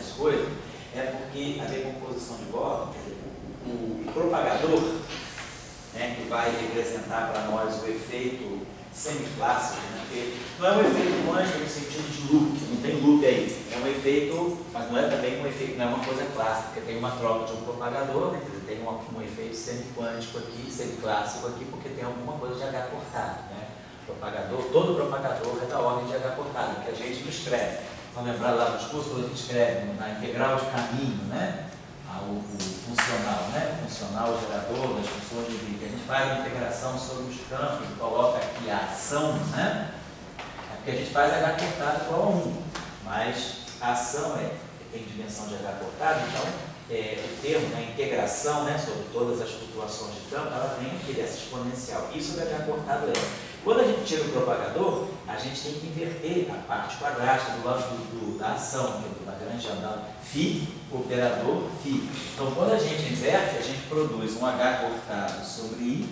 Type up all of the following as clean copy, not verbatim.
essas coisas, é porque a decomposição de Gordon, o propagador, né, que vai representar para nós o efeito semiclássico, né, porque não é um efeito quântico no sentido de loop, não tem loop aí, é um efeito, mas não é também um efeito, não é uma coisa clássica, porque tem uma troca de um propagador, né, tem um efeito semiquântico aqui, semiclássico aqui, porque tem alguma coisa de H cortado, né? Propagador, todo propagador é da ordem de H cortado, que a gente não escreve. Vamos lembrar lá dos cursos, a gente escreve na integral de caminho, né? O funcional, né? O funcional, o gerador das funções de Wigner. A gente faz a integração sobre os campos e coloca aqui a ação, né? É porque a gente faz H cortado igual a 1, mas a ação tem dimensão de H cortado, então o termo, né, integração, né, sobre todas as flutuações de campo, ela vem aqui dessa exponencial. Isso vai H cortado é. Quando a gente tira o propagador, a gente tem que inverter a parte quadrática do lado da ação, do Lagrangiano, φ, operador φ. Então, quando a gente inverte, a gente produz um H cortado sobre I,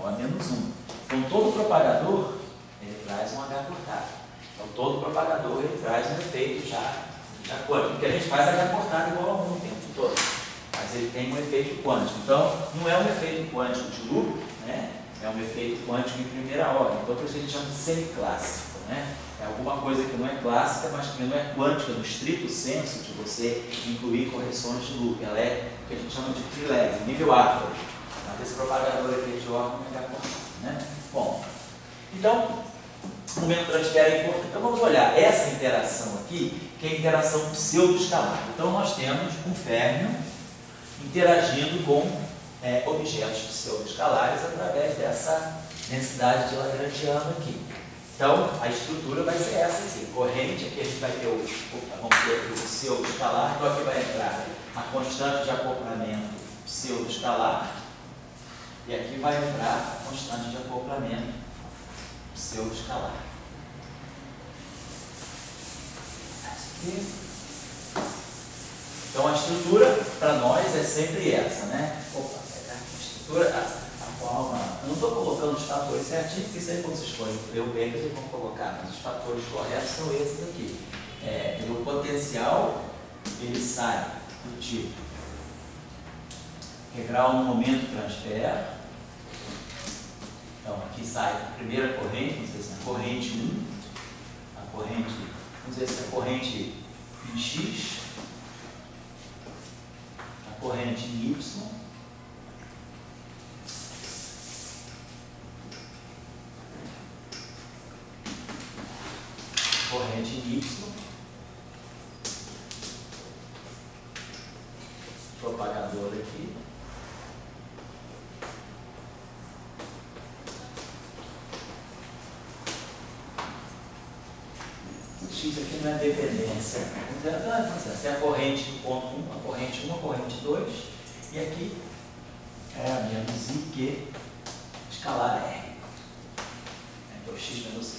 ó, menos 1. Então, todo propagador, ele traz um H cortado. Então, todo propagador, ele traz um efeito já quântico, porque a gente faz H cortado igual a 1 o tempo todo. Mas ele tem um efeito quântico. Então, não é um efeito quântico de loop, né? É um efeito quântico em primeira ordem. Então, por isso a gente chama de semiclássico, né? É alguma coisa que não é clássica, mas que não é quântica no estrito senso de você incluir correções de loop. Ela é o que a gente chama de trileg, nível átomo. Mas esse propagador aqui de ordem é H cortado, né? Bom, então, o momento transfer é importante. Então, vamos olhar essa interação aqui, que é a interação pseudo-escalar. Então, nós temos um férmio interagindo com objetos pseudo-escalares através dessa densidade de Lagrangiano aqui. Então, a estrutura vai ser essa aqui. Corrente, aqui a gente vai ter vamos ter o pseudo-escalar, então aqui vai entrar a constante de acoplamento pseudo-escalar, e aqui vai entrar a constante de acoplamento pseudo-escalar. Então, a estrutura para nós é sempre essa, né? Opa, a estrutura, a forma. Eu não estou colocando os fatores certinhos, porque isso aí quando vocês forem ver o bem, vocês vão colocar, mas os fatores corretos são esses aqui. O potencial, ele sai do tipo integral no momento transfer. Então, aqui sai a primeira corrente, não sei se é a corrente 1, a corrente, vamos ver se é a corrente em X, a corrente em Y, a corrente em Y, propagador aqui, X aqui não é dependência. Essa é a corrente ponto 1, a corrente 1, a corrente 2, e aqui é a menos I, que escalar R. Então, X menos I.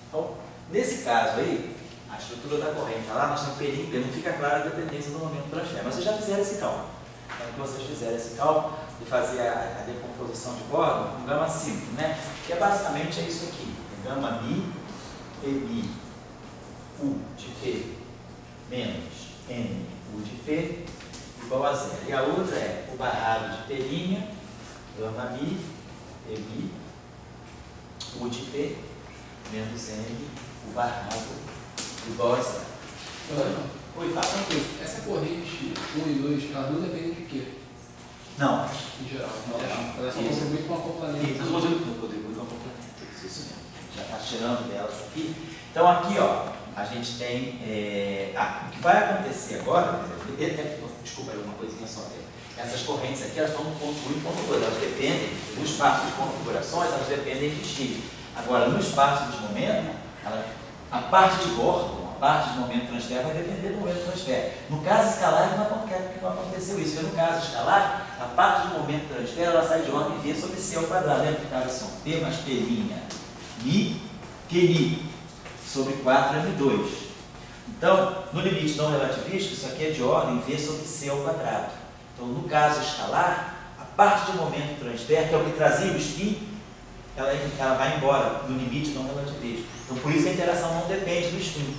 Então, nesse caso aí, a estrutura da corrente, lá nós temos perímetro, não fica clara a dependência do momento transfer. Mas vocês já fizeram esse cálculo. Então, que vocês fizeram esse cálculo de fazer a decomposição de Gordon com gama simples, né? Que é basicamente isso aqui. Gama Mi, PMi, U de P menos N U de P igual a zero. E a outra é o barrado de P', gama Mi, PMi, U de P menos N, o barrado igual a zero. Oi, fala uma coisa. Essa corrente 1 e 2, ela não depende de quê? Não. Em geral. Ela só contribui com o acoplamento. Isso, contribui com o acoplamento. Isso mesmo. Já está tirando delas aqui. Então, aqui, ó, a gente tem. O que vai acontecer agora, desculpa, uma coisinha só. Essas correntes aqui, elas estão no ponto 1 e ponto 2. Elas dependem, no espaço de configurações, elas dependem de X. Agora, no espaço de momento, a parte de Gordon, a parte de momento transfer, vai depender do momento transfer. No caso escalar, não aconteceu isso. No caso escalar, a parte de momento transfer, ela sai de ordem V sobre C ao quadrado. Lembra que ficava assim, P mais P', Mi, QMi, sobre 4M2. Então, no limite não relativístico, isso aqui é de ordem V sobre C ao quadrado. Então, no caso escalar, a parte de momento transfer, que é o que trazia o spin, ela vai embora no limite não relativístico. Então, por isso que a interação não depende do spin.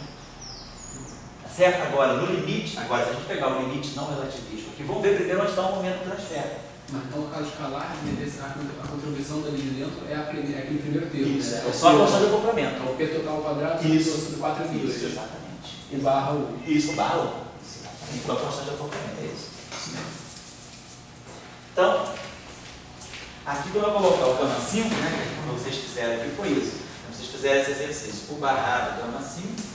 Tá Certo? Agora, no limite, agora se a gente pegar o limite não relativístico aqui, vamos ver primeiro onde está o momento do transfer. Mas então, no caso escalar, a contribuição dali de dentro é aquele primeiro termo. Isso, né? é só a constante de acoplamento. É o P total quadrado Isso. sobre 4 e 2. Isso, exatamente. E barra 1. Isso, barra 1. Exatamente. Então, a constante de acoplamento é isso. Então, aqui quando eu colocar o gama 5, né, como vocês fizeram aqui, foi isso. Então, vocês fizeram esse exercício, o barrado gama 5,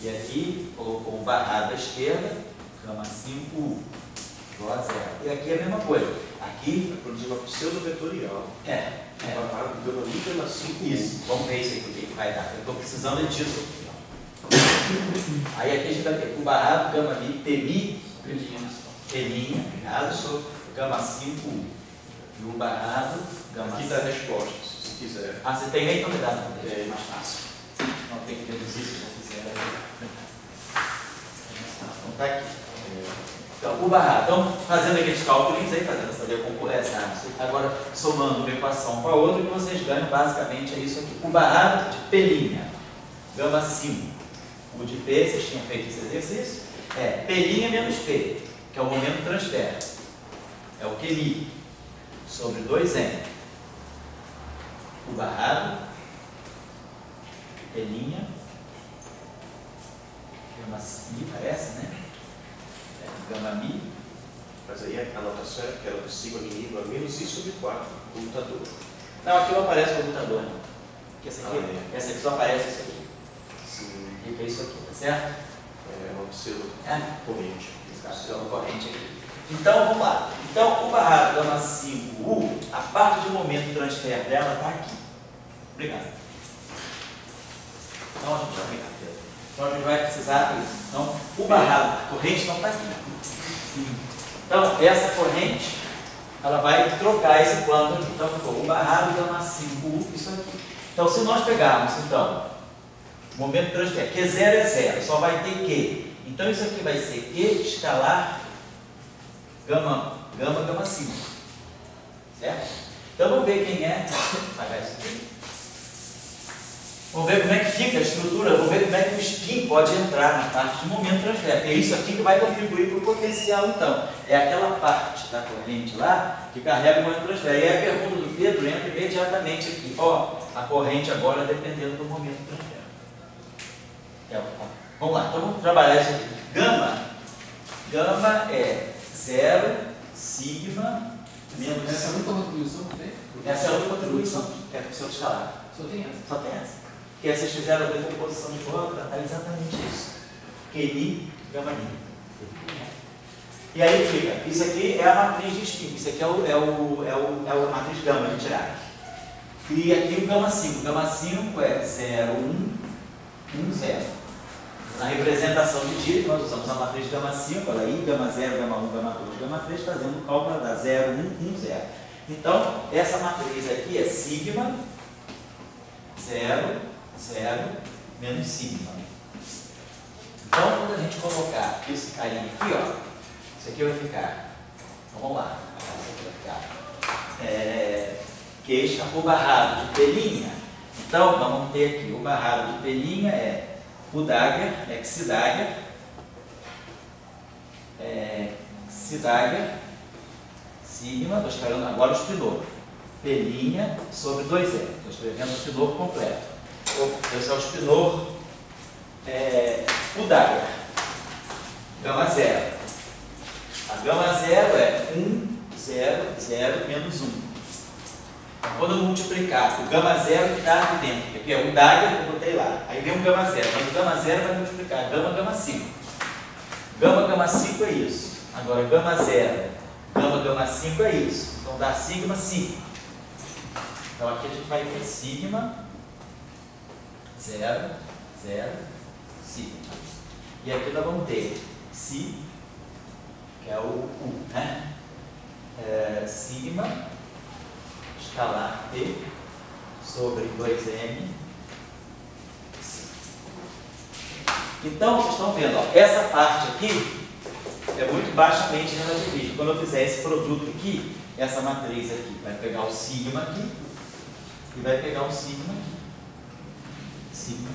e aqui colocou o barrado à esquerda, gama 5U, igual a 0. E aqui é a mesma coisa. Aqui, Vai produzir uma pseudo-vetorial. barrado Gama mi gama 5. isso. Vamos ver isso aqui, o que vai dar. Eu estou precisando disso aqui. Ó. Aí aqui a gente vai ter o barrado gama mi, PMI, pelinha, obrigado, gama 5U. E o barrado gama Aqui 5. está a resposta, se quiser. Ah, você tem aí? Então me dá. É mais fácil. Não tem que reduzir se já fizer. Então tá aqui. Então, o barrado. Então, fazendo aqueles cálculos aí, fazendo essa decomposição, agora somando uma equação com a outra, o que vocês ganham basicamente é isso aqui. O barrado de pelinha, gama 5. O de P, vocês tinham feito esse exercício, é pelinha menos P, que é o momento de transfer. É o QMI, sobre 2M. O barrado, pelinha, gama mi, parece, né? Gama mi. Mas aí a anotação é aquela do sigma mínimo a menos I sobre 4, computador. Não, aqui não aparece o computador, não. Porque essa aqui, Ah, é. essa aqui só aparece isso aqui. Sim, Fica isso aqui, tá certo? é uma É. pseudo-corrente. Pseudo corrente aqui. Então, vamos lá. Então, o barrado gama 5U, a parte de momento de transfer dela está aqui. Obrigado. Então, a gente vai pegar, Pedro. Então, a gente vai precisar disso. Então, o barrado, a corrente não está aqui. Então, essa corrente, ela vai trocar esse plano aqui. Então, ficou o barrado gama 5U, isso aqui. Então, se nós pegarmos, então, o momento de transfer, Q0 é 0, só vai ter Q. Então, isso aqui vai ser Q escalar gama 5. Certo? Então, vamos ver quem é. Apagar isso aqui. Vamos ver como é que fica a estrutura, vamos ver como é que o spin pode entrar na parte de momento de transfer. É isso aqui que vai contribuir para o potencial, então. É aquela parte da corrente lá que carrega o momento de transfer. E aí a pergunta do Pedro entra imediatamente aqui. Ó, a corrente agora dependendo do momento de transfer. Vamos lá, então vamos trabalhar isso aqui. Gama é 0, sigma, menos... Essa é a única contribuição que tem? Essa é a única contribuição, é para o seu escalar. Só tem essa. Só tem essa. Porque vocês fizeram a decomposição de planta, é exatamente isso. QI, gama mi. E aí fica, isso aqui é a matriz de spin, isso aqui é a matriz gama de tirar. E aqui o gama 5. Gama 5 é 0, 1, 1, 0. Na representação de Dirichlet, nós usamos a matriz de gama 5, olha aí, gama 0, gama 1, gama 2, gama 3, fazendo o cálculo da 0, 1, 1, 0. Então, essa matriz aqui é sigma, 0, 0, menos sigma. Então, quando a gente colocar esse carinha aqui, ó, isso aqui vai ficar, então vamos lá, isso aqui vai ficar, queixa, o barrado de pelinha. Então, vamos ter aqui, o barrado de pelinha é o dagger, X-dagger, sigma, estou escrevendo agora o spinor, pelinha sobre 2L, estou escrevendo o spinor completo. Esse é o spinor, o dagger, gama 0. A gama 0 é 1, 0, 0, menos 1. Quando eu multiplicar o gama 0 que está aqui dentro, que é o dagger que eu botei lá, aí vem um gama 0, mas o gama 0 vai multiplicar gama 5. Gama 5 é isso. Agora gama 0, gama 5 é isso. Então dá sigma 5. Então aqui a gente vai ter sigma 0, 0, sigma. E aqui nós vamos ter si, que é o U, né? Sigma escalar P sobre 2M. Então, vocês estão vendo, ó, essa parte aqui é muito baixamente relativista. Quando eu fizer esse produto aqui, essa matriz aqui vai pegar o sigma aqui e vai pegar o sigma aqui. Sigma.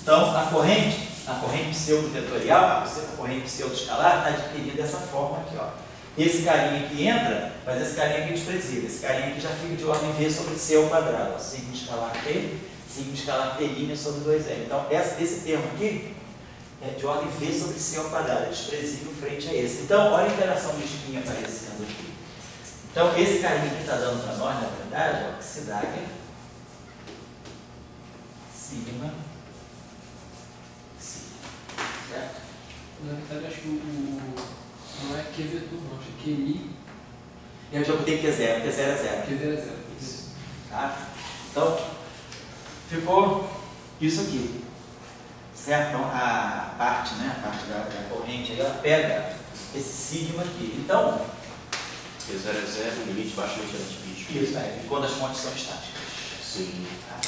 Então, a corrente a corrente pseudo-vetorial, a corrente pseudo-escalar, está adquirida dessa forma aqui, ó. Esse carinha aqui entra, mas esse carinha aqui é desprezível. Esse carinha aqui já fica de ordem V sobre C ao quadrado. Sigma escalar T, sigma escalar T' sobre 2L. Então, esse termo aqui é de ordem V sobre C ao quadrado, é desprezível frente a esse. Então, olha a interação de espinha aparecendo aqui. Então, esse carinha aqui está dando para nós, na verdade, ó, que se dá aqui, sigma, certo? Na verdade, acho que não é Q vetor, não, acho que é QI. Eu já botei Q0, Q0 é 0. Q0 é 0. Isso. Tá? Então, ficou isso aqui. Certo? Então, a parte, né, a parte da corrente, aí, ela pega esse sigma aqui. Então, Q0 é 0, limite baixamente relativístico. isso, quando as fontes são estáticas. Sim. Tá?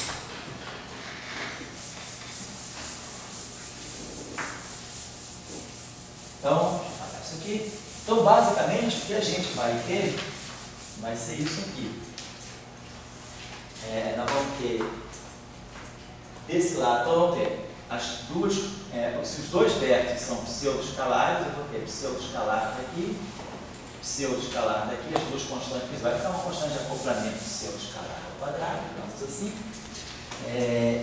Então, isso aqui. Então, basicamente, o que a gente vai ter vai ser isso aqui. Nós vamos ter desse lado, então vamos ter as duas, se os dois vértices são pseudo-escalares, eu vou ter pseudo-escalar daqui, pseudo-escalar daqui, as duas constantes, vai ficar uma constante de acoplamento pseudo-escalar ao quadrado, digamos assim.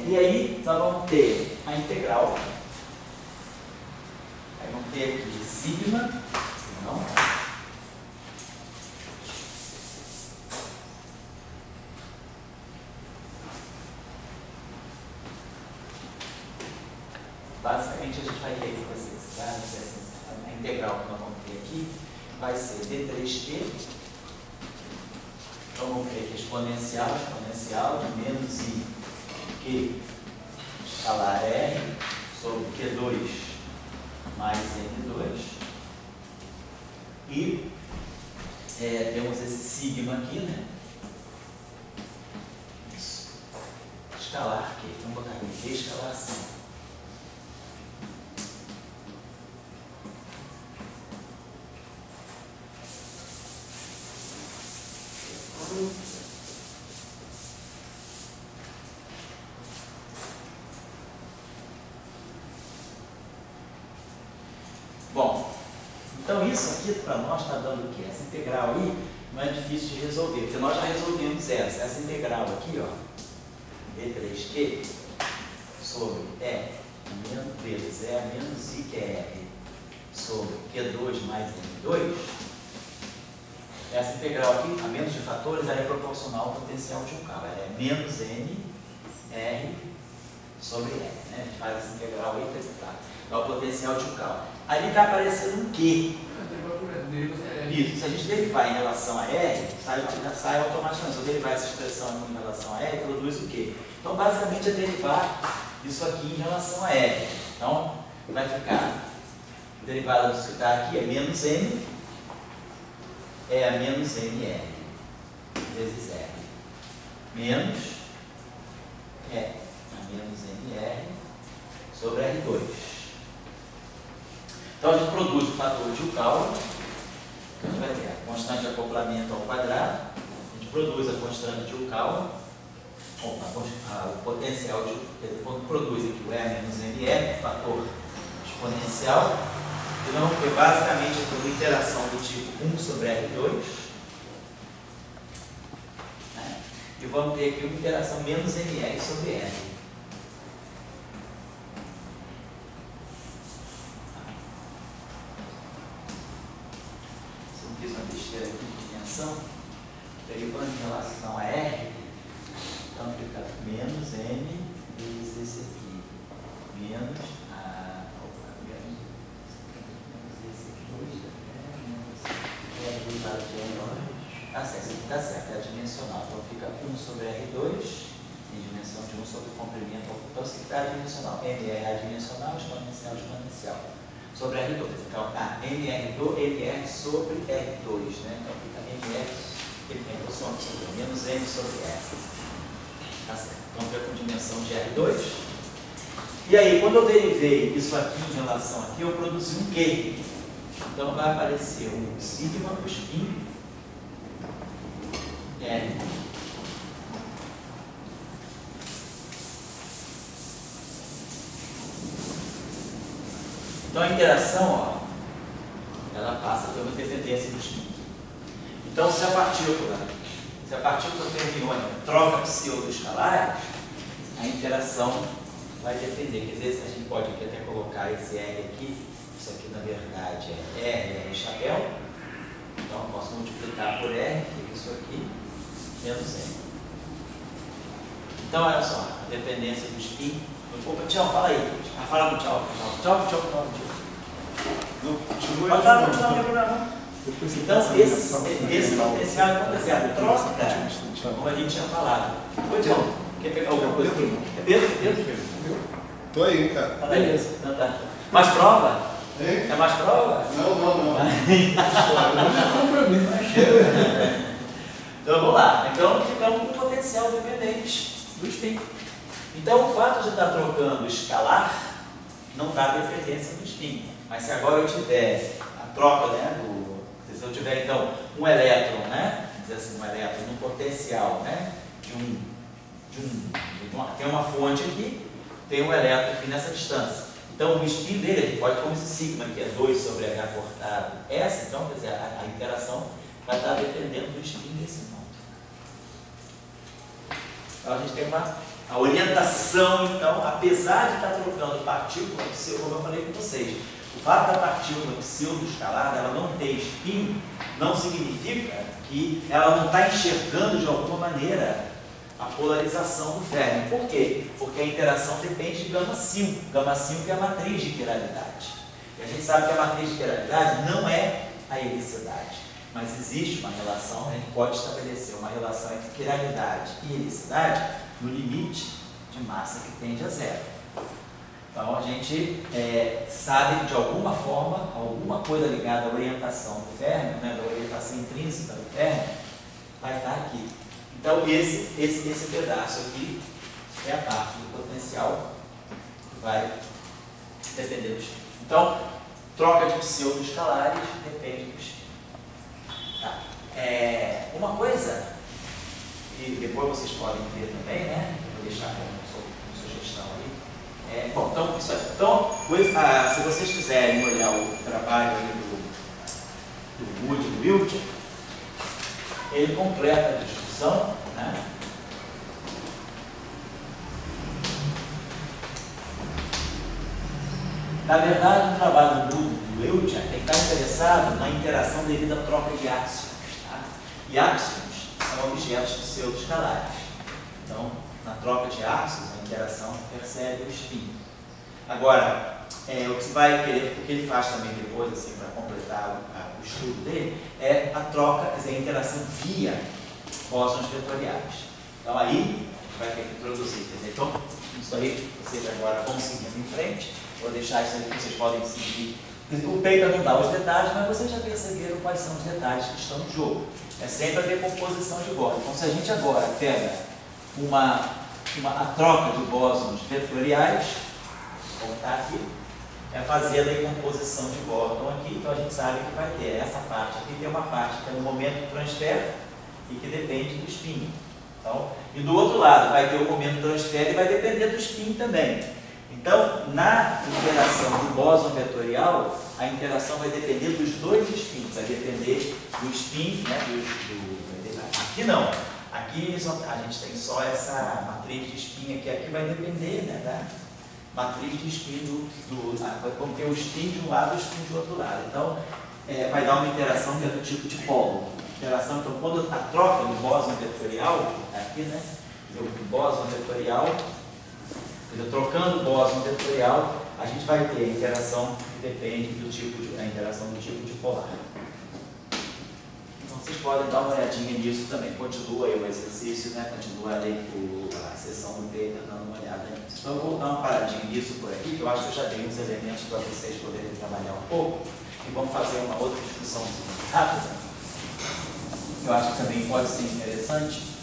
E aí nós vamos ter a integral. Aí vamos ter aqui sigma, não, basicamente a gente vai ter aqui vocês, tá? A integral que nós vamos ter aqui vai ser d3q, então vamos ter aqui exponencial de menos i q escalar r sobre q2 mais n2 e temos esse sigma aqui, né? Isso. Escalar q, então vou botar aqui q escalar assim. Bom, então isso aqui para nós está dando o quê? Essa integral aí não é difícil de resolver, porque nós já resolvemos essa integral aqui, ó, d3q sobre menos i que é r sobre q2 mais n2. Essa integral aqui, a menos de fatores, ela é proporcional ao potencial de um carro. Ela é menos n r sobre r. Né? A gente faz essa integral aí para explicar. É o potencial de um carro. Ali está aparecendo um Q. Isso. Se a gente derivar em relação a R, sai automaticamente. Se eu derivar essa expressão em relação a R, produz o Q. Então, basicamente, é derivar isso aqui em relação a R. Então, vai ficar a derivada do que está aqui é menos n, é a menos nr vezes r. Menos a menos nr sobre R2. Então a gente produz o fator de Yukawa, que a gente vai ter a constante de acoplamento ao quadrado, a gente produz a constante de Yukawa, o potencial de, produz aqui o E menos NR, fator exponencial, e nós vamos ter basicamente uma interação do tipo 1 sobre R2, né? E vamos ter aqui uma interação menos NR sobre R. Fiz uma besteira aqui de dimensão, peguei quando em relação a R, então fica menos N vezes esse aqui, menos esse aqui, derivada de N. Tá certo, isso aqui está certo, é adimensional, então fica 1 sobre R2, em dimensão de 1 sobre o comprimento, então isso aqui está adimensional, NR é adimensional, exponencial. Sobre R2. Então, NR sobre R2, né? Então fica NR, ele tem posição sobre menos N sobre R. Tá certo. Então fica com dimensão de R2. E aí, quando eu derivei isso aqui em relação aqui, eu produzi um Q. Então vai aparecer um sigma por spin R. Então a interação, ó, ela passa por uma dependência do spin. Então se a partícula fermiônica troca pseudo-escalares, a interação vai depender. Quer dizer, a gente pode aqui até colocar esse R aqui, isso aqui na verdade é R chapéu, então eu posso multiplicar por R, fica isso aqui, menos R. Então olha só, a dependência do spin. Opa, tchau, fala aí. Fala com tchau. Tchau. Não, continua. Pode falar com tchau, não tem problema. Então, esse potencial acontece. A troca, como a gente tinha falado. Oi, tchau. Quer pegar alguma coisa aqui? É Pedro? Tô aí, cara. Tá, beleza. Então tá. Mais prova? É mais prova? Não. Então vamos lá. Então ficamos com o potencial dependente do spin. Então o fato de estar trocando escalar não dá dependência do spin. Mas se agora eu tiver a troca, né, se eu tiver então um elétron, né, dizer assim, um elétron no potencial, né, tem uma fonte aqui, tem um elétron aqui nessa distância. Então o spin dele, a gente pode como esse sigma que é 2 sobre H cortado S, então quer dizer, a interação vai estar dependendo do spin desse ponto. Então a gente tem a orientação, então, apesar de estar trocando partícula, como eu falei com vocês, o fato da partícula pseudo-escalada ela não ter spin não significa que ela não está enxergando de alguma maneira a polarização do Fermi. Por quê? Porque a interação depende de γ5. γ5 é a matriz de quiralidade. E a gente sabe que a matriz de quiralidade não é a helicidade, mas existe uma relação, a gente pode estabelecer uma relação entre quiralidade e helicidade no limite de massa que tende a zero. Então a gente sabe que de alguma forma, alguma coisa ligada à orientação do Fermi, né, da orientação intrínseca do Fermi, vai estar aqui. Então esse pedaço aqui é a parte do potencial que vai depender do spin. Então, troca de pseudo-escalares depende do spin. Tá. Uma coisa, e depois vocês podem ver também, né? Vou deixar como sugestão aí. Bom, então, isso aí. Então, se vocês quiserem olhar o trabalho aí do Wood e do Wilke, ele completa a discussão, né? Na verdade, o trabalho do Wilke tem que estar interessado na interação devido à troca de áxions. Tá? E áxions são objetos pseudo-escalares. Então, na troca de áxions, a interação percebe o spin. Agora, o que você vai querer, o que ele faz também depois, assim, para completar o estudo dele, é a troca, quer dizer, a interação via bósons vetoriais. Então, aí, a gente vai ter que introduzir. Quer dizer, então, isso aí, vocês agora vão seguindo em frente. Vou deixar isso aí que vocês podem seguir. O paper não dá os detalhes, mas vocês já perceberam quais são os detalhes que estão no jogo. É sempre a decomposição de bósons. Então, se a gente agora pega a troca de bósons vetoriais, como está aqui, é fazer a decomposição de bóson aqui. Então, a gente sabe que vai ter essa parte aqui, tem uma parte que é no momento do transfer e que depende do spin. Então, e do outro lado, vai ter o momento do transfer e vai depender do spin também. Então, na interação do bóson vetorial, a interação vai depender dos dois spins, vai depender do spin, né, aqui não, aqui a gente tem só essa matriz de spin aqui vai depender, né, da matriz de spin vamos ter o spin de um lado e o spin de outro lado. Então, vai dar uma interação que é do tipo de polo. Interação, então, quando a troca do bóson vetorial, aqui, né, o bóson vetorial, trocando o bóson vetorial, a gente vai ter a interação que depende do tipo de polar. Então vocês podem dar uma olhadinha nisso também. Continua aí o exercício, né? Continua ali a sessão do paper, dando uma olhada nisso. Então eu vou dar uma paradinha nisso por aqui, que eu acho que eu já dei uns elementos para vocês poderem trabalhar um pouco. E vamos fazer uma outra discussão rápida, que eu acho que também pode ser interessante.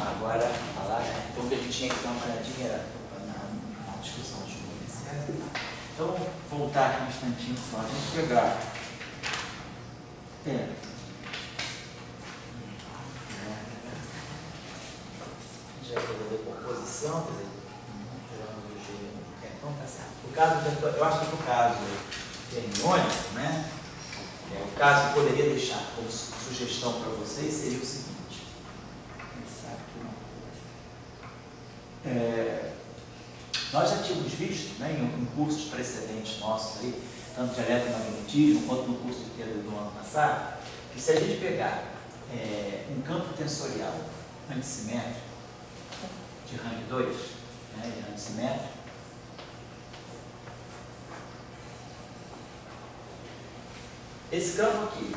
agora falar, né? Então o que a gente tinha que dar uma olhadinha era na discussão dos exponenciais. Então vamos voltar aqui um instantinho só, a gente pegar. A gente vai fazer a decomposição, quer dizer, então tá certo. O caso, eu acho que no caso fermiônico, né? O caso que eu poderia deixar como sugestão para vocês seria o seguinte. Pensar aqui nós já tínhamos visto, né, em cursos precedentes nossos aí, tanto de eletromagnetismo quanto no curso de teoria do ano passado, que se a gente pegar um campo tensorial antissimétrico de rank 2, né, de antissimétrico, esse campo aqui,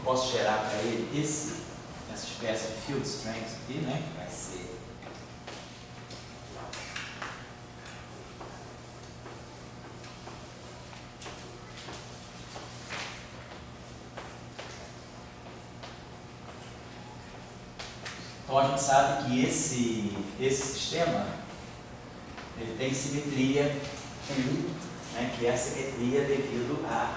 posso gerar para ele essa espécie de field strength aqui, né, que vai ser então a gente sabe que esse sistema ele tem simetria, né, que é a simetria devido à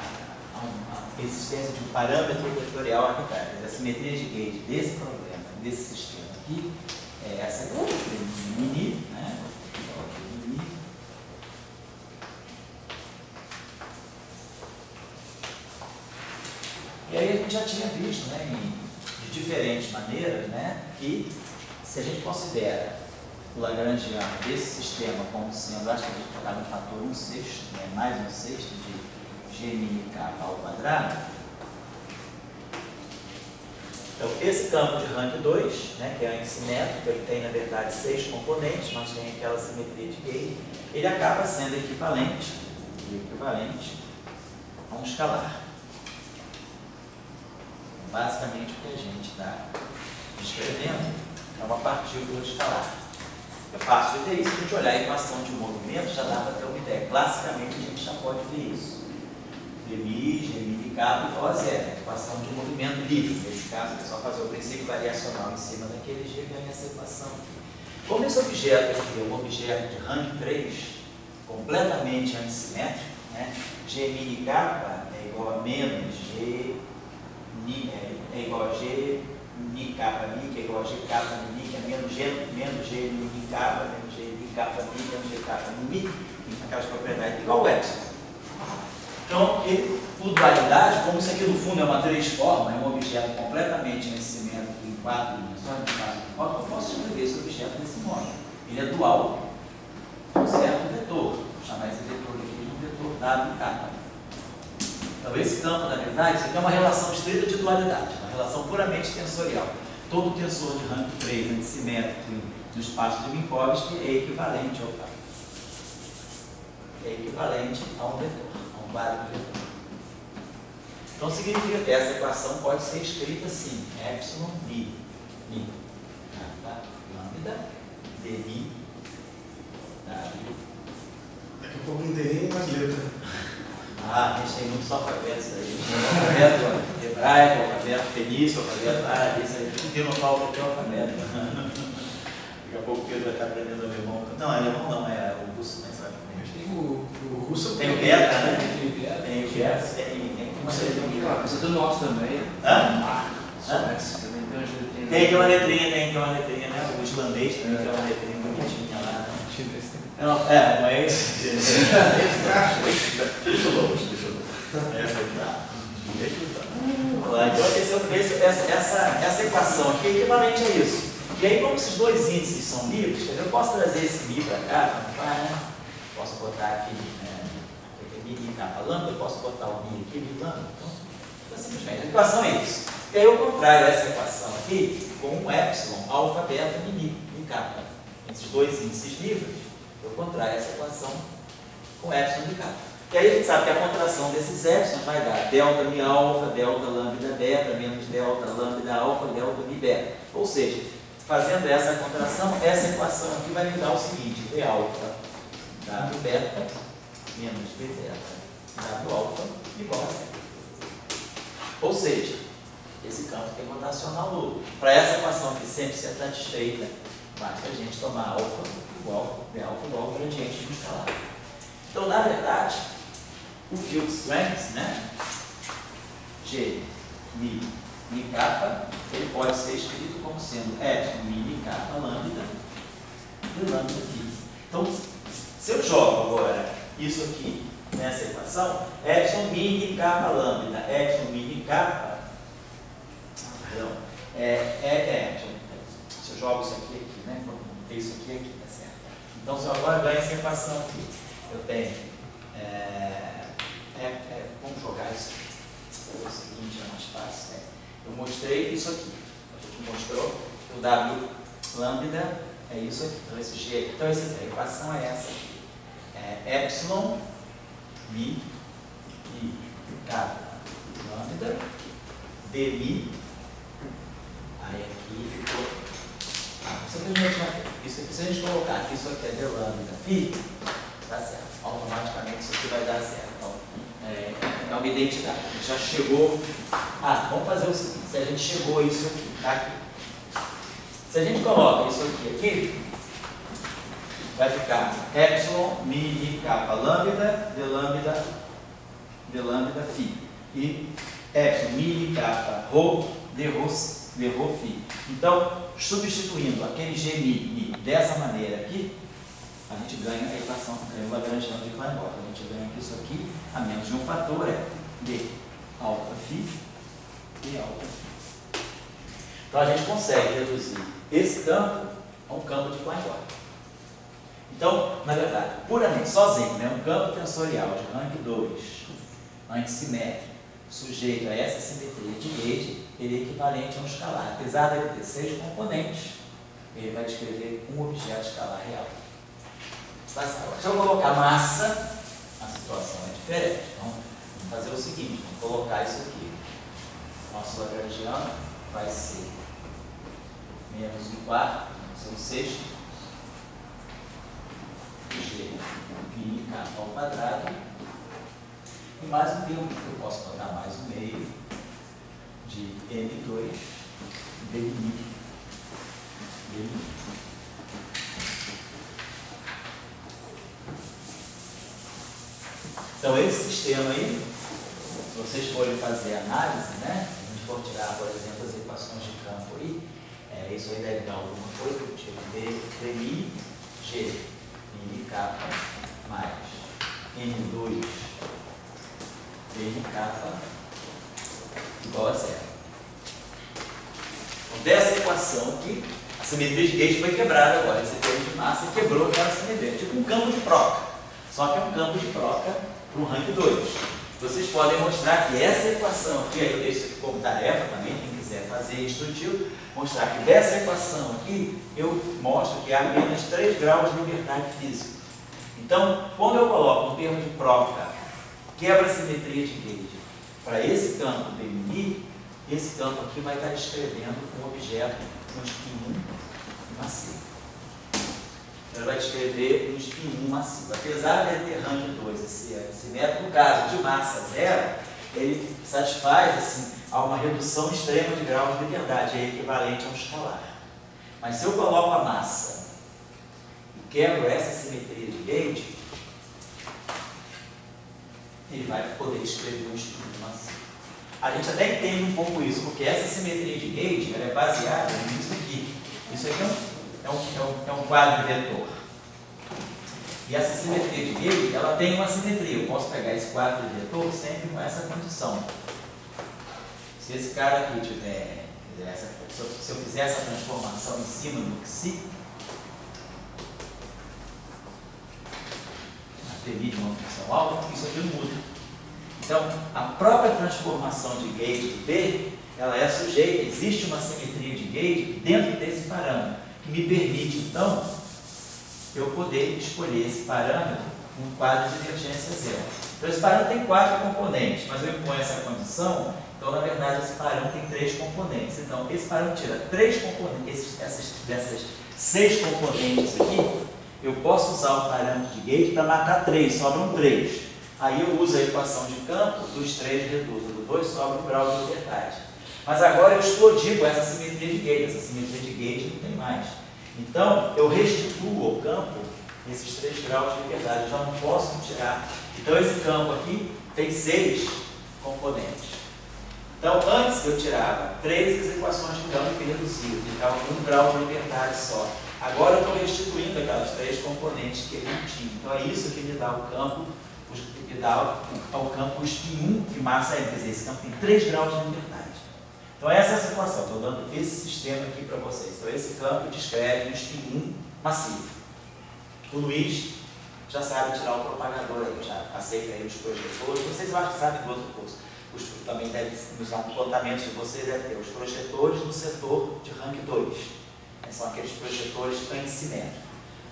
existência de um parâmetro vetorial arbitrário. A simetria de gauge desse problema, desse sistema aqui, é essa aqui, mini, né? E aí a gente já tinha visto, né, de diferentes maneiras, né, que se a gente considera o Lagrangiano desse sistema como sendo, acho que a gente colocava no fator 1/6, né, mais 1/6 de G mini K ao quadrado. Então, esse campo de rank 2, né, que é antissimétrico, ele tem, na verdade, 6 componentes, mas tem aquela simetria de Gauge, ele acaba sendo equivalente a um escalar. Basicamente, o que a gente está descrevendo é uma partícula escalar. É fácil de ver isso. Se a gente olhar a equação de um movimento, já dá para ter uma ideia. Classicamente, a gente já pode ver isso. Dmi, G mini K igual a zero. A equação de um movimento livre. Nesse caso, é só fazer o princípio variacional em cima daquele G e ganha essa equação. Como esse objeto aqui é um objeto de rank 3, completamente antissimétrico, né? G mini K é igual a menos G é igual a G mi K mi, que é igual a G K mi, que é menos G mi K, menos G mi K mi, menos G K mi, tem aquelas propriedades igual o epsilon. Então, por dualidade, como isso aqui no fundo é uma três-forma, é um objeto completamente antissimétrico em 4 dimensões, eu posso escrever esse objeto desse modo. Ele é dual de um certo vetor. Vou chamar esse vetor aqui de um vetor dado K. Então, esse campo, na verdade, isso aqui é uma relação estrita de dualidade, uma relação puramente tensorial. Todo tensor de rank 3 antissimétrico no espaço de Minkowski é equivalente a um vetor, a um válido vetor. Então, significa que essa equação pode ser escrita assim: epsilon mi, lambda, dmi, w. Daqui a pouco não tem nem mais letra. A gente tem muitos alfabetos aí. Tem alfabeto hebraico, alfabeto fenício, alfabeto árabe, isso aí. Tudo que não falta aqui é alfabeto. Daqui a pouco o Pedro vai estar aprendendo alemão. Não, alemão não, é o russo, mas vai aprender. Mas tem o russo. Tem o beta, né? Tem o beta. Tem o beta, tem Mas você tem o nosso também. Tem uma letrinha, né? O islandês também tem uma letrinha bonitinha lá. Não, não é esse. Deixa eu louco. Então, essa equação aqui é equivalente a isso. E aí, como esses dois índices são livres, eu posso trazer esse mi para cá, né? Posso botar aqui mi K lambda, eu posso botar o mi aqui, mi lambda. Então, simplesmente, a equação é isso. E aí eu contraio essa equação aqui com um epsilon, alfa, beta, mi K. Esses dois índices livres, eu contraio essa equação com epsilon de K. E aí a gente sabe que a contração desses epsilon vai dar delta mi alfa, delta lambda beta, menos delta lambda alfa, delta mi beta. Ou seja, fazendo essa contração, essa equação aqui vai me dar o seguinte: V alfa W beta menos V beta W alfa igual a zero. Ou seja, esse campo tem rotacional nulo. Para essa equação aqui sempre ser satisfeita, basta a gente tomar alfa igual ao gradiente do escalar. Então, na verdade, o field strength, né, G, mi, kappa, ele pode ser escrito como sendo epsilon, mi, kappa, lambda, e lambda phi. Então, se eu jogo agora isso aqui nessa equação, epsilon, mi, kappa, lambda, epsilon, mi, kappa, perdão, se eu jogo isso aqui, né, isso aqui, tá certo? Então, se eu agora ganho essa equação aqui, eu tenho, vamos jogar isso aqui. O seguinte é mais fácil, né? Eu mostrei isso aqui. A gente mostrou que o W lambda é isso aqui. Então, esse G aqui. Então, a equação é essa aqui. É epsilon, mi, kappa, lambda, dmi. Aí aqui ficou. Simplesmente isso aqui, se a gente colocar aqui, isso aqui é d lambda phi, tá certo. Automaticamente isso aqui vai dar certo. Então, é uma identidade. A gente já chegou. Vamos fazer o seguinte: se a gente chegou a isso aqui, tá aqui. Se a gente coloca isso aqui, vai ficar epsilon, mi, kappa, lambda, d lambda phi. E epsilon, mi, kappa, rho, d rho phi. Então, substituindo aquele g mi dessa maneira aqui, a gente ganha a equação, o lagrangiano de Klein-Bottom. A gente ganha que isso aqui, a menos de um fator, é d alfa phi e alfa phi. Então, a gente consegue reduzir esse campo a um campo de Klein-Bottom. Então, na verdade, puramente, sozinho, né, um campo tensorial de rank 2, rank simétrico, sujeito a essa simetria de Gauge, ele é equivalente a um escalar. Apesar de ele ter 6 componentes, ele vai descrever um objeto escalar real. Se eu colocar massa, a situação é diferente. Então, vamos fazer o seguinte, vamos colocar isso aqui. Nosso lagrangiano vai ser menos 1/4, vai ser 1/6, G, pi, kappa ao quadrado, e mais um termo que eu posso botar mais um meio de M2 dmi. Então, esse sistema aí, se vocês forem fazer análise, né? Se a gente for tirar, por exemplo, as equações de campo aí, isso aí deve dar alguma coisa, tipo dmi, G, mi, kappa, mais M2 dmi kappa igual a 0. Então, dessa equação aqui, a simetria de Gauge foi quebrada agora. Esse termo de massa quebrou aquela simetria. Tipo um campo de Proca. Só que é um campo de Proca para o rank 2. Vocês podem mostrar que essa equação aqui, aí eu deixo aqui como tarefa também, quem quiser fazer instrutivo, mostrar que dessa equação aqui, eu mostro que há apenas 3 graus de liberdade física. Então, quando eu coloco um termo de Proca, quebra a simetria de Gauge para esse campo dmi, esse campo aqui vai estar descrevendo um objeto com spin 1 massivo. Ele vai descrever um spin 1 massivo. Apesar de ele ter rank 2 esse método, no caso de massa 0, ele satisfaz assim, a uma redução extrema de grau de liberdade, é equivalente a um escalar. Mas se eu coloco a massa e quebro essa simetria de Gauge, ele vai poder descrever um spin 1 massivo. A gente até entende um pouco isso, porque essa simetria de Gauge ela é baseada nisso aqui. Isso aqui é um quadro vetor. E essa simetria de Gauge, ela tem uma simetria. Eu posso pegar esse quadro vetor sempre com essa condição. Se esse cara aqui tiver, se eu fizer essa transformação em cima do Xi, de uma função alfa, isso aqui muda. Então, a própria transformação de Gauge de B, ela é sujeita, existe uma simetria de Gauge dentro desse parâmetro, que me permite, então, eu poder escolher esse parâmetro um quadro de divergência zero. Então, esse parâmetro tem 4 componentes, mas eu imponho essa condição, então, na verdade, esse parâmetro tem 3 componentes. Então, esse parâmetro tira 3 componentes, dessas 6 componentes aqui, eu posso usar o parâmetro de Gauge para matar 3, sobram 3. Aí eu uso a equação de campo, dos 3 reduzo do 2, sobra um grau de liberdade. Mas agora eu explodi com essa simetria de gauge. Essa simetria de gauge não tem mais. Então, eu restituo ao campo esses 3 graus de liberdade. Eu já não posso tirar. Então, esse campo aqui tem 6 componentes. Então, antes eu tirava 3 equações de campo que reduzia, ficava 1 grau de liberdade só. Agora eu estou restituindo aquelas 3 componentes que ele não tinha. Então, é isso que me dá o campo, me dá ao campo o spin 1 de massa M. Quer dizer, esse campo tem 3 graus de liberdade. Então, essa é a equação. Estou dando esse sistema aqui para vocês. Então, esse campo descreve um spin 1 massivo. O Luiz já sabe tirar o propagador aí, já aceita aí os projetores. Vocês eu acho que sabem do outro curso. Também deve, nos apontamentos de vocês, deve ter os projetores no setor de rank 2. São aqueles projetores antissimétricos.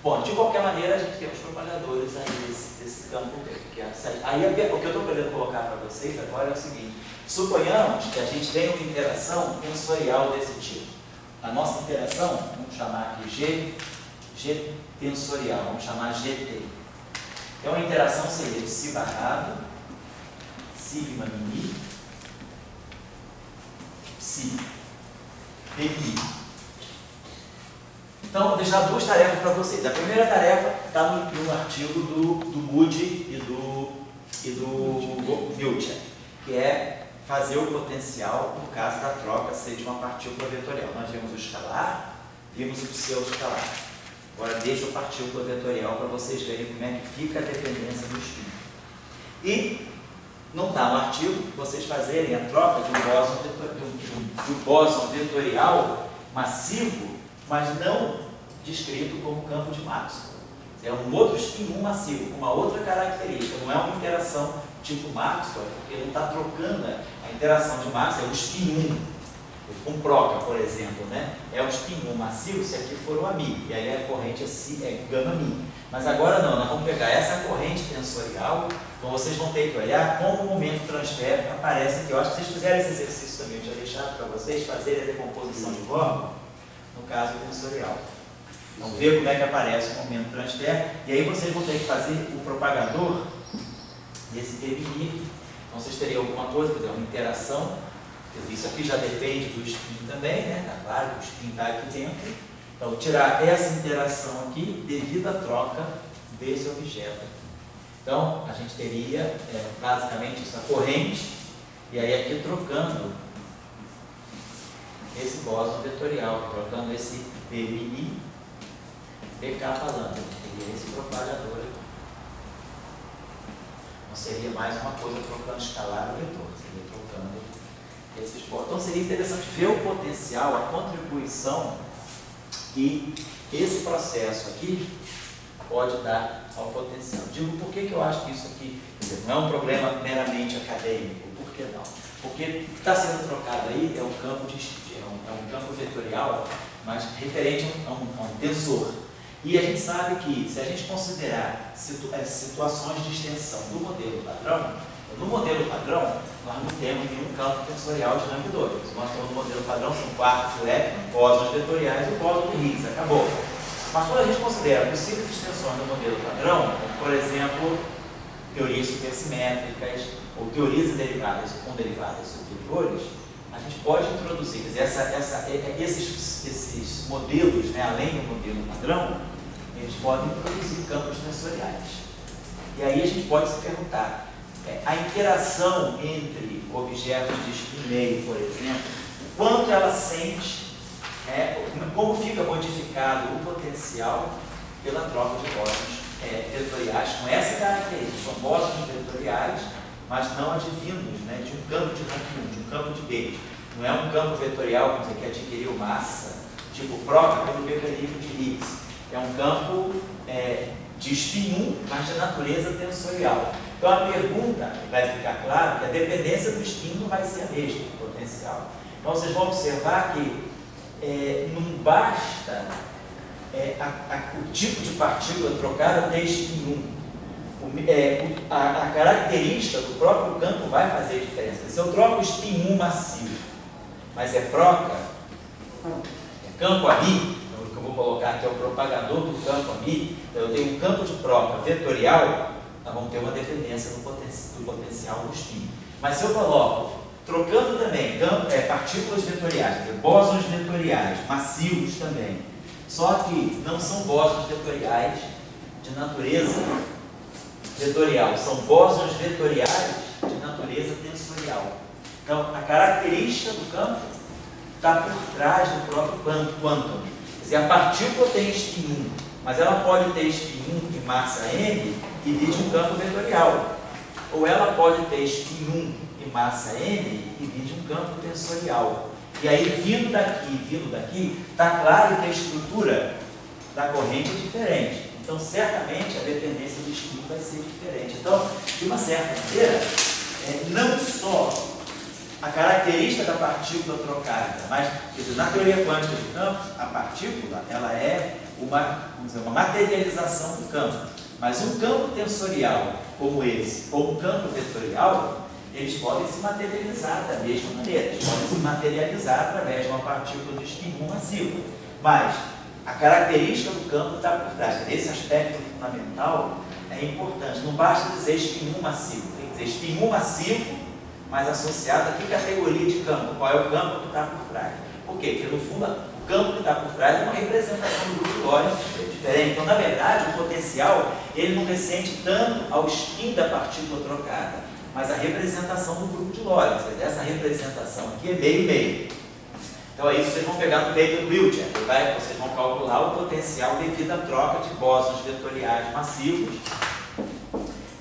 Bom, de qualquer maneira, a gente tem os propagadores aí desse campo que é aí o que eu estou querendo colocar para vocês agora é o seguinte: suponhamos que a gente tenha uma interação tensorial desse tipo. A nossa interação, vamos chamar aqui G tensorial, vamos chamar GT. Então a interação seria de si barrado, sigma mini, psi, dpi. Então, vou deixar 2 tarefas para vocês. A primeira tarefa está no artigo do Moody e do Wiltshire, que é fazer o potencial no caso da troca ser de uma partícula vetorial. Nós vimos o escalar, vimos o pseudo-escalar. Agora deixa o partícula vetorial para vocês verem como é que fica a dependência do spin. E não está no artigo vocês fazerem a troca de um bóson vetorial massivo, mas não descrito como campo de Maxwell. É um outro spin 1 massivo, com uma outra característica. Não é uma interação tipo Maxwell, porque não está trocando a interação de Maxwell, é um spin 1. Um proca, por exemplo, né? É um spin 1 massivo se aqui for uma Mi, e aí a corrente é gama Mi. Mas agora não, nós vamos pegar essa corrente tensorial, então vocês vão ter que olhar como o momento transfer aparece aqui. Eu acho que vocês fizeram esse exercício também, eu tinha deixado para vocês fazerem a decomposição de Born, no caso tensorial. Então, ver como é que aparece o momento transfer, e aí vocês vão ter que fazer o propagador desse TBI. Então, vocês teriam alguma coisa, por exemplo, uma interação. Isso aqui já depende do spin também, né? Tá claro que o spin está aqui dentro. Então, tirar essa interação aqui devido à troca desse objeto. Então, a gente teria basicamente essa corrente, e aí aqui trocando esse bóson vetorial, trocando esse PBI, PK falando, teria esse propagador aqui. Não seria mais uma coisa trocando escalar o vetor, seria trocando esses bósons. Então seria interessante ver o potencial, a contribuição que esse processo aqui pode dar ao potencial. Digo, por que eu acho que isso aqui, quer dizer, não é um problema meramente acadêmico? Por que não? Porque o que está sendo trocado aí é um campo campo vetorial, mas referente a um tensor. E a gente sabe que, se a gente considerar situações de extensão do modelo padrão, no modelo padrão, nós não temos nenhum campo tensorial de rank 2. Nós temos no modelo padrão, são quartos elétrons, bósons vetoriais e o bóson de Higgs, acabou. Mas quando a gente considera possíveis extensões do modelo padrão, como, por exemplo, teorias supersimétricas, ou teorias derivadas com derivadas superiores, a gente pode introduzir, quer dizer, esses modelos, né, além do modelo padrão, eles podem introduzir campos tensoriais. E aí a gente pode se perguntar, a interação entre objetos de spin meio, por exemplo, quanto ela sente, como fica modificado o potencial pela troca de bósons vetoriais com essa característica. São bósons vetoriais, mas não advindos, né, de um campo de rank 1, de um campo de gauge. Não é um campo vetorial que adquiriu massa, tipo proca pelo mecanismo de Higgs. É um campo de spin 1, mas de natureza tensorial. Então a pergunta vai ficar claro que a dependência do spin não vai ser a mesma, do potencial. Então vocês vão observar que não basta o tipo de partícula trocada ter spin 1. A característica do próprio campo vai fazer diferença. Se eu troco o spin 1 massivo, mas é proca, campo AMI, então, o que eu vou colocar aqui é o propagador do campo AMI, então eu tenho um campo de proca vetorial, nós vamos ter uma dependência do potencial do spin. Mas se eu coloco trocando também partículas vetoriais, bósons vetoriais, massivos também. Só que não são bósons vetoriais de natureza vetorial, são bósons vetoriais de natureza tensorial. Então, a característica do campo está por trás do próprio quantum. Quer dizer, a partícula tem spin 1, mas ela pode ter spin 1 e massa m e vir de um campo vetorial. Ou ela pode ter spin 1 e massa m e vir de um campo tensorial. E aí, vindo daqui, está claro que a estrutura da corrente é diferente. Então, certamente, a dependência do spin vai ser diferente. Então, de uma certa maneira, não só a característica da partícula trocada, mas quer dizer, na teoria quântica de campos, a partícula ela é uma materialização do campo. Mas um campo tensorial como esse, ou um campo vetorial, eles podem se materializar da mesma maneira. Eles podem se materializar através de uma partícula de spin 1 massivo. Mas a característica do campo está por trás. Esse aspecto fundamental é importante. Não basta dizer spin 1 massivo. Tem que dizer spin 1 massivo, mas associado a que categoria de campo? Qual é o campo que está por trás? Por quê? Porque, no fundo, o campo que está por trás é uma representação do grupo de Lorentz diferente. Então, na verdade, o potencial ele não ressente tanto ao spin da partícula trocada, mas a representação do grupo de Lorentz. Essa representação aqui é meio-meio. Então, é isso que vocês vão pegar no paper do Wiltshire. Vocês vão calcular o potencial devido à troca de bósons vetoriais massivos,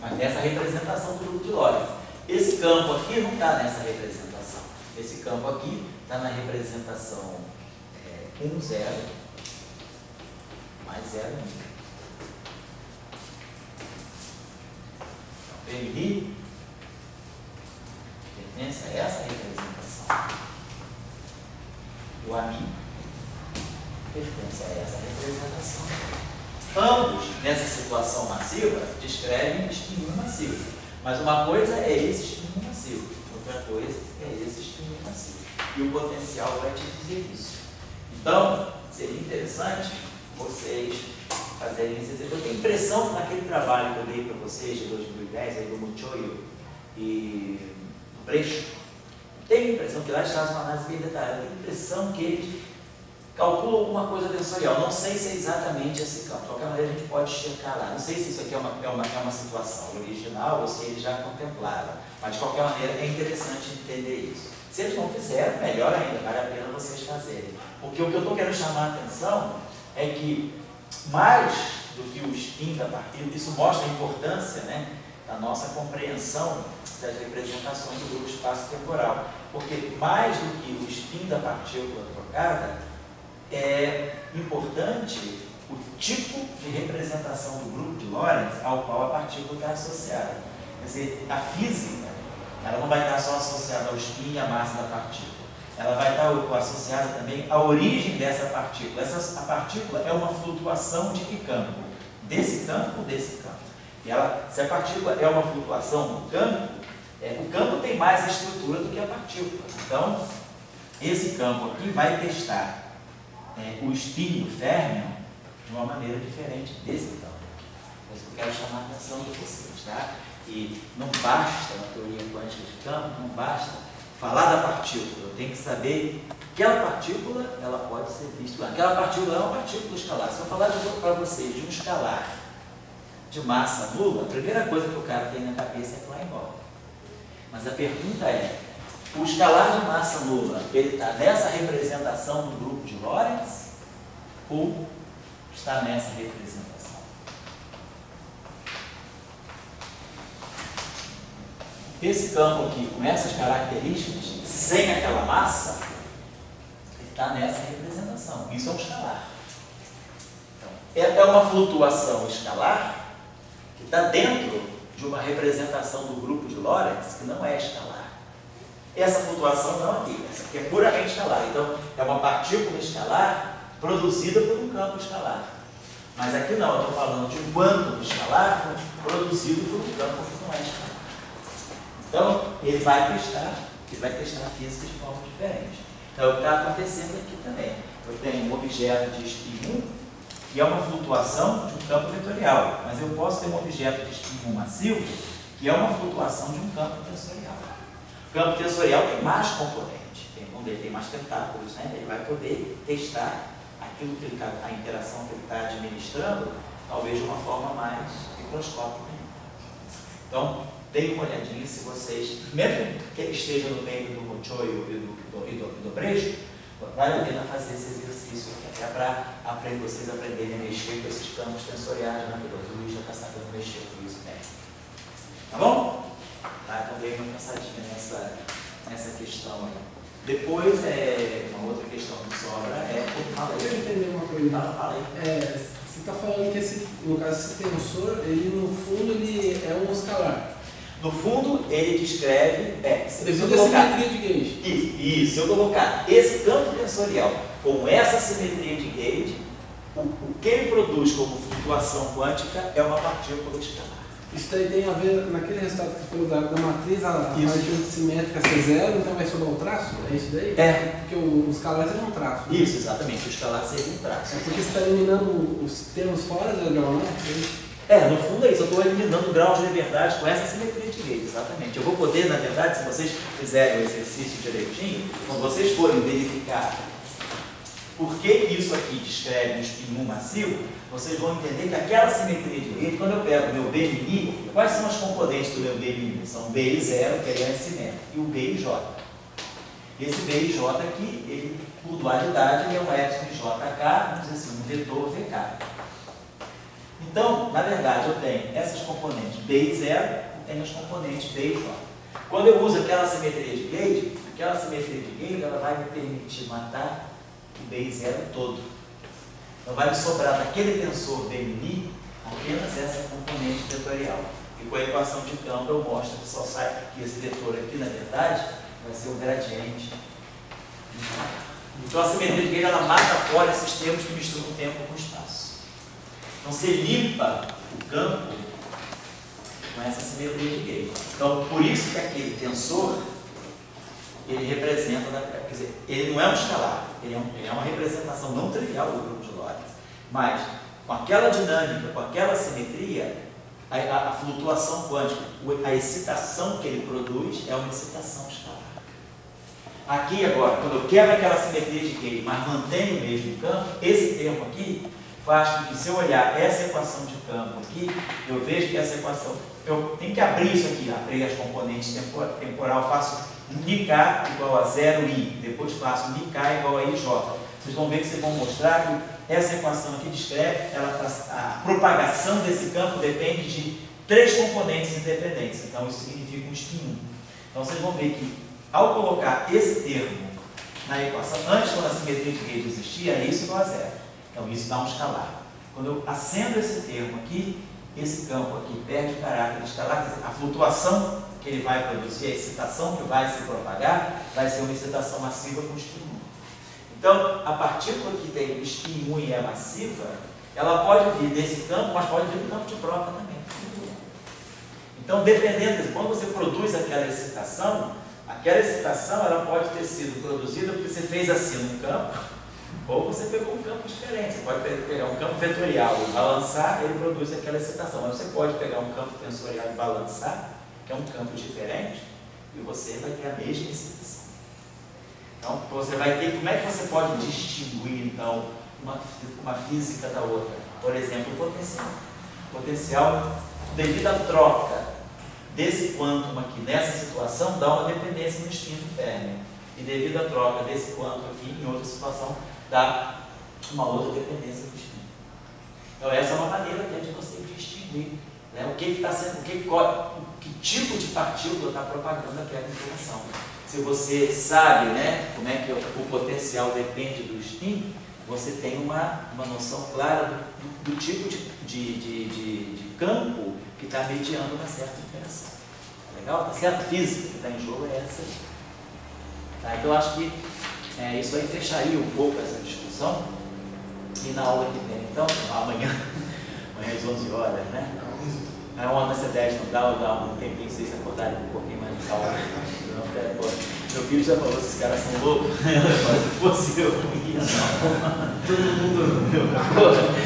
mas nessa representação do grupo de Lorentz. Esse campo aqui não está nessa representação. Esse campo aqui está na representação 1, 0, mais 0, 1. Então, PMI pertence a essa representação. O AMI pertence a essa representação. Ambos, nessa situação massiva, descrevem spin 1 massivo. Mas uma coisa é esse spin 1 massivo, outra coisa é esse spin 1 massivo. E o potencial vai te dizer isso. Então, seria interessante vocês fazerem esse exercício. Eu tenho a impressão que naquele trabalho que eu dei para vocês de 2010, aí do Muchoio e do Brecho, tenho a impressão que lá eles fazem uma análise bem detalhada. Tenho a impressão que eles calculam alguma coisa tensorial. Não sei se é exatamente esse campo. De qualquer maneira, a gente pode checar lá. Não sei se isso aqui é uma situação original ou se eles já contemplaram. Mas, de qualquer maneira, é interessante entender isso. Se eles não fizeram, melhor ainda, vale a pena vocês fazerem. Porque o que eu estou querendo chamar a atenção é que, mais do que o spin da partícula, isso mostra a importância, né, da nossa compreensão das representações do grupo espaço-temporal. Porque, mais do que o spin da partícula trocada, é importante o tipo de representação do grupo de Lorentz ao qual a partícula está associada. Quer dizer, a física, ela não vai estar só associada ao spin e à massa da partícula. Ela vai estar associada também à origem dessa partícula. A partícula é uma flutuação de que campo? Desse campo ou desse campo? E se a partícula é uma flutuação no campo, o campo tem mais estrutura do que a partícula. Então, esse campo aqui vai testar o spin do férmion de uma maneira diferente desse campo. É isso que eu quero chamar a atenção de vocês, tá? E não basta, na teoria quântica de campo, não basta falar da partícula. Eu tenho que saber que aquela partícula, ela pode ser vista lá. Aquela partícula é uma partícula escalar. Se eu falar para vocês de um escalar de massa nula, a primeira coisa que o cara tem na cabeça é Klein-Bor. Mas a pergunta é, o escalar de massa nula, ele está nessa representação do grupo de Lorentz ou está nessa representação? Esse campo aqui, com essas características, sem aquela massa, está nessa representação. Isso é um escalar. Então, é uma flutuação escalar que está dentro de uma representação do grupo de Lorentz que não é escalar. Essa flutuação não aqui, essa aqui é puramente escalar. Então, é uma partícula escalar produzida por um campo escalar. Mas aqui não, eu estou falando de um quantum escalar produzido por um campo que não é escalar. Então, ele vai testar a física de forma diferente. Então, é o que está acontecendo aqui também. Eu tenho um objeto de spin 1, que é uma flutuação de um campo vetorial. Mas eu posso ter um objeto de spin 1 massivo, que é uma flutuação de um campo tensorial. O campo tensorial tem mais componentes, ele tem mais tentáculos, né? Ele vai poder testar aquilo que ele tá, a interação que ele está administrando, talvez de uma forma mais microscópica. Então, deem uma olhadinha se vocês, mesmo que ele esteja no meio do mochoio e do brejo, vale a pena fazer esse exercício aqui, até para vocês aprenderem a mexer com esses campos tensoriais, né? Porque o Luiz já está sabendo mexer com isso, né? Tá bom? Tá, então dei uma pensadinha nessa questão aí. Depois, uma outra questão que sobra fala aí. Deixa eu entender uma coisa. Fala aí. Você está falando que no caso esse tensor, ele no fundo ele é um escalar. No fundo, ele descreve, devido à simetria de gauge. Isso, se eu colocar esse campo tensorial com essa simetria de gauge, o que ele produz como flutuação quântica é uma partícula escalar. Isso daí tem a ver, naquele resultado que foi da matriz, a parte simétrica ser zero, então vai sobrar o traço? É isso daí? Porque o escalar seria um traço. Né? Isso, exatamente, o escalar seria um traço. Porque você está eliminando os termos fora da diagonal? No fundo é isso, eu estou eliminando o grau de liberdade com essa simetria de gauge, exatamente. Eu vou poder, na verdade, se vocês fizerem o exercício direitinho, quando vocês forem verificar por que isso aqui descreve um spin 1 massivo, vocês vão entender que aquela simetria de gauge, quando eu pego o meu B mini, quais são as componentes do meu B mini? São B e 0, que é assimétrico, e o B e J. Esse B e J aqui, ele, por dualidade, ele é um epsilon JK, vamos dizer assim, um vetor VK. Então, na verdade, eu tenho essas componentes B e 0 e tenho as componentes B e J. Quando eu uso aquela simetria de gauge, ela vai me permitir matar o B e 0 todo. Então vai me sobrar daquele tensor B mini apenas essa componente vetorial. E com a equação de campo eu mostro que só sai que esse vetor aqui, na verdade, vai ser o gradiente. Então a simetria de gauge ela mata fora esses termos que misturam o tempo com o espaço. Então você limpa o campo com essa simetria de gauge. Então por isso que aquele tensor ele representa, quer dizer, ele não é um escalar, ele é uma representação não trivial do grupo de Lorentz, mas com aquela dinâmica, com aquela simetria, a flutuação quântica, a excitação que ele produz é uma excitação escalar. Aqui agora, quando eu quebro aquela simetria de gauge, mas mantenho o mesmo campo, esse termo aqui faz com que, se eu olhar essa equação de campo aqui, eu vejo que essa equação, eu tenho que abrir isso aqui, abrir as componentes temporal, faço NK igual a 0i, depois faço NK igual a IJ. Vocês vão ver que vocês vão mostrar que essa equação aqui descreve, a propagação desse campo depende de 3 componentes independentes, então isso significa um spin 1. Então vocês vão ver que, ao colocar esse termo na equação, antes quando a simetria de gauge existia, era isso igual a 0. Então isso dá um escalar. Quando eu acendo esse termo aqui, esse campo aqui perde o caráter de escalar, quer dizer, a flutuação que ele vai produzir, a excitação que vai se propagar, vai ser uma excitação massiva com spin 1. Então, a partícula que tem spin 1 e é massiva, ela pode vir desse campo, mas pode vir do campo de própria também. Então, dependendo, quando você produz aquela excitação ela pode ter sido produzida porque você fez assim num campo, ou você pegou um campo diferente. Você pode pegar um campo vetorial e balançar, ele produz aquela excitação. Mas você pode pegar um campo tensorial e balançar, que é um campo diferente, e você vai ter a mesma excitação. Então, você vai ter, como é que você pode distinguir, então, uma física da outra? Por exemplo, o potencial. O potencial, devido à troca desse quantum aqui nessa situação, dá uma dependência no spin do Fermi. E devido à troca desse quantum aqui, em outra situação, dá uma outra dependência do spin. Então, essa é uma maneira de você distinguir, né, o que está sendo, que tipo de partícula está propagando aquela informação. Se você sabe, né, como é que o potencial depende do spin, você tem uma noção clara do tipo de campo que está mediando uma certa interação. Legal? Tá certo? A física que está em jogo é essa aí. Tá? Então eu acho que isso aí fecharia um pouco essa discussão. E na aula que vem, então, amanhã às 11 horas, né? Ontem às 10 não dá um tempinho, vocês acordarem um pouquinho mais de calma. Meu filho já falou, esses caras são loucos. Se fosse eu, não ia não. Todo mundo.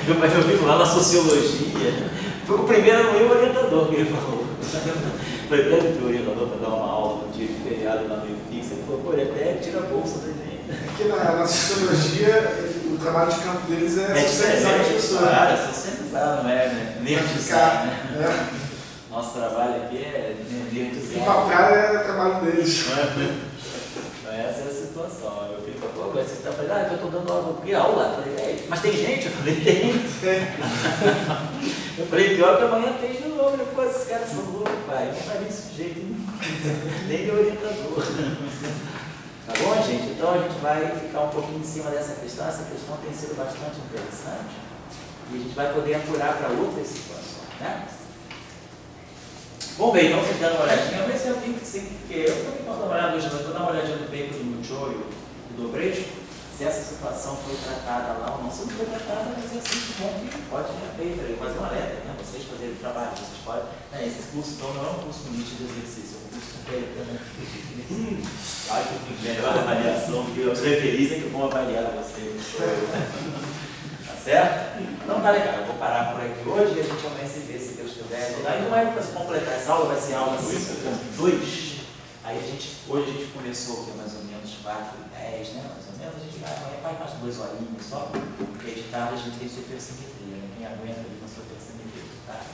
Eu vivo lá na sociologia, O primeiro não o orientador que ele falou. Foi pego o orientador para dar uma aula no dia de feriado lá no IFIX. Ele falou, pô, ele até tira a bolsa da gente. Aqui na sociologia, o trabalho de campo deles é socializar as pessoas. Claro, socializar, não é nervizar, né? Nosso trabalho aqui é nervizar. Empaprar é o trabalho deles. Essa é a situação. Eu fico, pô, você está falando, eu estou dando aula, que aula? Eu falei, mas tem gente? Eu falei, tem. Eu falei, pior que amanhã tem de novo. Eu falei, esses caras são loucos, pai. Não faz isso de jeito nenhum. Nem de orientador. Tá bom, gente? Então a gente vai ficar um pouquinho em cima dessa questão. Essa questão tem sido bastante interessante. E a gente vai poder apurar para outras situações, né? Vamos ver, então, vocês dando uma olhadinha, ver se eu tenho que ser, porque eu também posso dar uma olhada hoje, mas estou dando uma olhadinha no paper do Muchoio e do Dobrejo, se essa situação foi tratada lá ou não. Se não foi tratada, mas é assim que bom que pode ter paper aí, fazer uma letra, né? Vocês fazerem o trabalho, vocês podem. Né? Esse curso, então, não é um curso bonito de exercício, é um curso com paper, né? Claro que eu tenho melhor avaliação, porque eu preferia que vão avaliar vocês. Certo? Então tá legal, eu vou parar por aqui hoje e a gente vai se ver, se Deus quiser. Aí não é para completar essa aula, vai ser aula 5.2. Aí hoje a gente começou aqui mais ou menos 4:10, né? Mais ou menos, a gente vai mais 2 horinhas só, porque de tarde a gente tem supersimetria, né? Quem aguenta ali na supersimetria, tá?